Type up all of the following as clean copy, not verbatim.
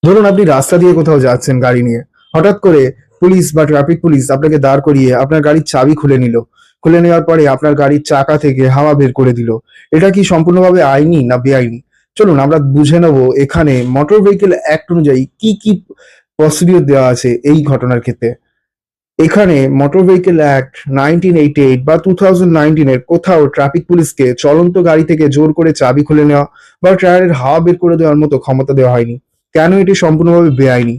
ধরুন আপনি রাস্তা দিয়ে কোথাও যাচ্ছেন গাড়ি নিয়ে, হঠাৎ করে পুলিশ বা ট্রাফিক পুলিশ আপনাকে দাঁড় করিয়ে আপনার গাড়ির চাবি খুলে নিল। খুলে নেওয়ার পরে আপনার গাড়ির চাকা থেকে হাওয়া বের করে দিল। এটা কি সম্পূর্ণভাবে আইনি না বেআইনি? চলুন আমরা বুঝে নেব এখানে মোটর ভেহিকেল অ্যাক্ট অনুযায়ী কি কি প্রসিডিওর দেওয়া আছে এই ঘটনার ক্ষেত্রে। এখানে মোটর ভেহিকেল অ্যাক্ট 1988 বা 2019 এর কোথাও ট্রাফিক পুলিশকে চলন্ত গাড়ি থেকে জোর করে চাবি খুলে নেওয়া বা টায়ারের হাওয়া বের করে দেওয়ার মতো ক্ষমতা দেওয়া হয়নি। কেন এটি সম্পূর্ণভাবে বেআইনি?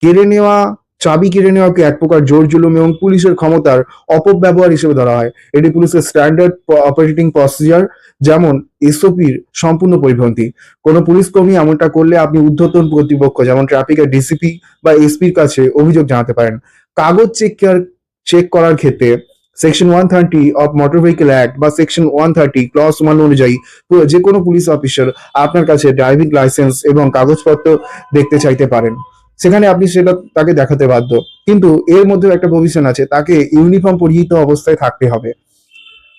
কেড়ে নেওয়া, চাবি কেড়ে নেওয়াকে এক প্রকার জোর জুলুম এবং পুলিশের ক্ষমতার অপব্যবহার হিসেবে ধরা হয়। এটি পুলিশের স্ট্যান্ডার্ড অপারেটিং প্রসিজার, যেমন এসওপির সম্পূর্ণ পরিপন্থী। কোনো পুলিশ কর্মী এমনটা করলে আপনি ঊর্ধ্বতন কর্তৃপক্ষ যেমন ট্রাফিকের ডিসিপি বা এসপির কাছে অভিযোগ জানাতে পারেন। কাগজ চেক করার ক্ষেত্রে section 130 of motor vehicle act বা সেকশন 130 ক্লজ 1 অনুযায়ী যে কোনো পুলিশ অফিসার আপনার কাছে ড্রাইভিং লাইসেন্স এবং কাগজপত্র দেখতে চাইতে পারেন। সেখানে আপনি সেটা তাকে দেখাতে বাধ্য। কিন্তু এর মধ্যেও একটা প্রভিশন আছে, তাকে ইউনিফর্ম পরিহিত অবস্থায় থাকতে হবে।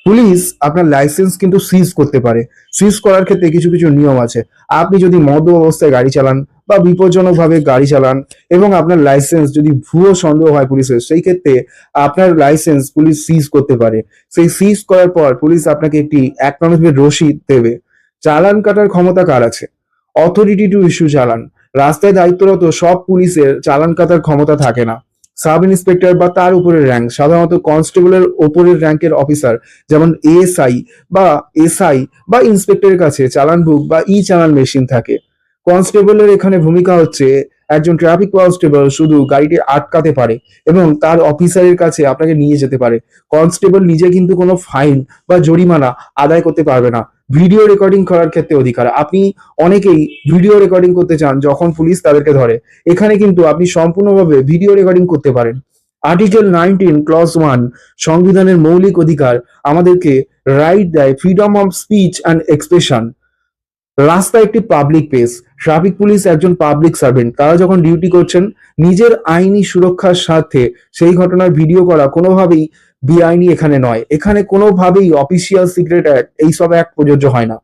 পুলিশ আপনার লাইসেন্স কিন্তু সিজ করতে পারে। সিজ করার ক্ষেত্রে কিছু কিছু নিয়ম আছে। আপনি যদি মদ অবস্থায় গাড়ি চালান বা বিপজ্জনকভাবে গাড়ি চালান এবং আপনার লাইসেন্স যদি ভুয়ো সন্দেহ হয় পুলিশের, সেই ক্ষেত্রে আপনার লাইসেন্স পুলিশ সিজ করতে পারে। সেই সিজ করার পর পুলিশ আপনাকে একটি অ্যাকনলেজমেন্ট রসিদ দেবে। চালান কাটার ক্ষমতা কার আছে? অথরিটি টু ইস্যু চালান। রাস্তায় দায়িত্বরত সব পুলিশের চালান কাটার ক্ষমতা থাকে না। সাব ইন্সপেক্টর বা তার উপরের র্যাঙ্ক, সাধারণত কনস্টেবলের ওপরের র্যাঙ্কের অফিসার যেমন এএসআই বা এসআই বা ইন্সপেক্টরের কাছে চালান বুক বা ই চালান মেশিন থাকে। কনস্টেবলের এখানে ভূমিকা হচ্ছে, একজন ট্রাফিক কনস্টেবল শুধু গাড়িটি আটকাতে পারে এবং তার অফিসারের কাছে আপনাকে নিয়ে যেতে পারে। কনস্টেবল নিজে কিন্তু কোনো ফাইন বা জরিমানা আদায় করতে পারবে না। ভিডিও রেকর্ডিং করার ক্ষেত্রে অধিকার, আপনি অনেকেই ভিডিও রেকর্ডিং করতে চান যখন পুলিশ তাদেরকে ধরে। এখানে কিন্তু আপনি সম্পূর্ণভাবে ভিডিও রেকর্ডিং করতে পারেন। আর্টিকেল 19 ক্লজ 1 সংবিধানের মৌলিক অধিকার আমাদেরকে রাইট দেয় freedom of speech and expression. রাস্তা একটি পাবলিক প্লেস। ট্রাফিক পুলিশ একজন পাবলিক সার্ভেন্ট। তারা যখন ডিউটি করছেন নিজের আইনি সুরক্ষার স্বার্থে সেই ঘটনার ভিডিও করা কোনোভাবেই বেআইনি এখানে নয়। এখানে কোনোভাবেই অফিসিয়াল সিক্রেট অ্যাক্ট এইসব অ্যাক্ট প্রযোজ্য হয় না।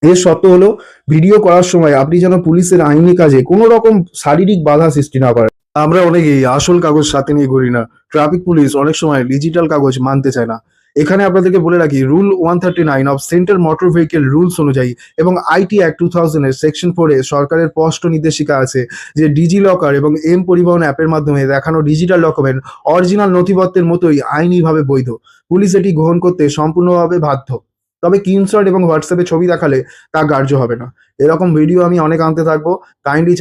এর শর্ত হলো ভিডিও করার সময় আপনি যেন পুলিশের আইনি কাজে কোনো রকম শারীরিক বাধা সৃষ্টি না করেন। আমরা অনেকেই আসল কাগজ সাথে নিয়ে ঘুরি না। ট্রাফিক পুলিশ অনেক সময় ডিজিটাল কাগজ মানতে চায় না। এখানে আপনাদেরকে বলে রাখি, rule 139 of central motor vehicle rules অনুযায়ী এবং আইটি অ্যাক্ট 2000 এর সেকশন 4 এ সরকারের স্পষ্ট নির্দেশিকা আছে যে ডিজি লকার এবং এম পরিবহন অ্যাপের মাধ্যমে দেখানো ডিজিটাল ডকুমেন্ট অরিজিনাল নথিপত্রের মতোই আইনিভাবে বৈধ। পুলিশ এটি গ্রহণ করতে সম্পূর্ণভাবে বাধ্য। তবে স্ক্রিনশট এবং হোয়াটসঅ্যাপে ছবি দেখালে তা গ্রাহ্য হবে না। এরকম ভিডিও আমি অনেক আনতে থাকবো। কাইন্ডলি